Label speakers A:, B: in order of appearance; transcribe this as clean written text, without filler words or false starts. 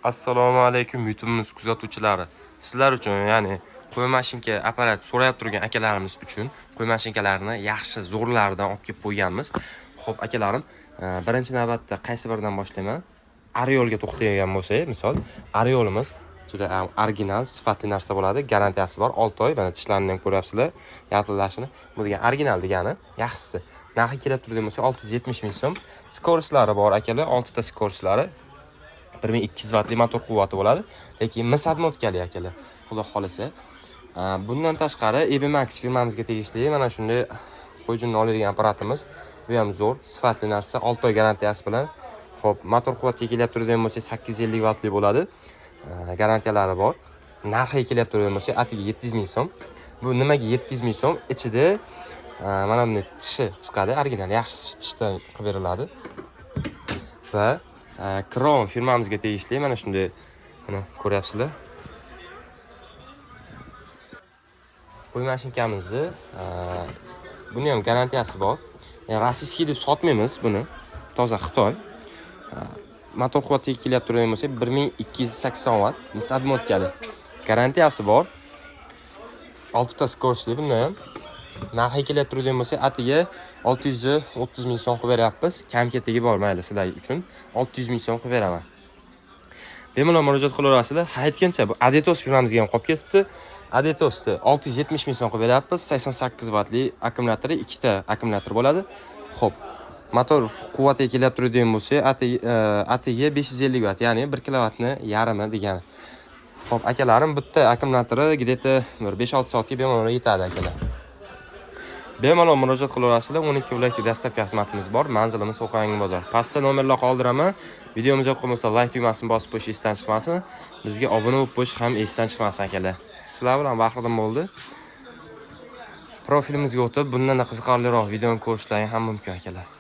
A: Assalomu alaykum YouTube'imiz kuzatuvchilari. Sizlar uchun, ya'ni qo'y mashinka apparat so'rayib turgan akalarimiz uchun qo'y mashinkalarini yaxshi zo'rlardan olib kelib qo'yganmiz. Xo'p, akalarim, birinchi navbatda qaysi biridan boshlayman? Ariolga to'xtayotgan bo'lsak, misol, Ariolimiz juda original, sifatli narsa bo'ladi. Garantiyasi bor 6 oy. Mana tishlarini ham ko'ryapsizlar, yaltillashini. Bu degan original degani, yaxshisi. Narxi kelib turgan bo'lsa 670 ming so'm. Skoroslari bor akalar, 6 ta skoroslari. 1200 vatli motor quvvati bo'ladi, lekin mis-admotkali akalar. Xudo xolasa. Bundan tashqari EBMAX firmamizga tegishli mana shunday qo'yjunni oladigan apparatimiz. Bu ham zo'r, sifatli narsa, 6 oy garantiyasi bilan. Xo'p, motor quvvatiga kelib turgan bo'lsa 850 vatli bo'ladi. Garantiyalari bor. Narxi kelib turgan bo'lsa atiga 700 ming so'm. Bu nimaga 700 ming so'm? Ichida mana bunday tishi chiqadi, original, yaxshi tishdan qilib beriladi. Va Kron firmamizga tegishli mana shunday, mana ko'ryapsizlar. Qo'y mashinkamizni buni ham garantiyasi bor. Yani rossiyskiy deb sotmaymiz buni. Toza Xitoy. Motor quvvatiga kelib turgan bo'lsa 1280 watt, mis-admotkali. Garantiyasi bor. 6 ta skorochli bundan ham. Narxi kelib turgan bo'lsa atiga 630 ming so'm qilib beryapmiz. Kam-ketigi bor mayli sizlar uchun. 600 ming so'm qilib beraman. Bemalol murojaat qilaverasizlar. Aytgancha bu Adetos firmamizga ham qolib ketibdi. Adetosni 670 ming so'm qilib beryapmiz. 88 vatli akkumulyatori, 2 ta akkumulyator bo'ladi. Xo'p, motor quvvatiga kelib turadigan bo'lsa atiga 550 watt, ya'ni 1 kilovatni yarmi degani. Xo'p, akalarim, bitta akkumulyatori где-то 5-6 soatga bemalol yetadi akalar. Bemalol murojaat qilaverasizlar. 12 viloyatga dastlabki xizmatimiz bor. Manzilimiz Qo'qon bozor. Pastda nomerlar qoldiraman. Videomiz yoqqan bo'lsa like tugmasini bosib qo'yish esdan chiqmasin. Bizga obuna bo'lib qo'yish ham esdan chiqmasin akalar. Sizlar bilan bahridan bo'ldi. Profilimizga o'tib, bundan qiziqarliroq videoni ko'rishlaring ham mumkin akalar.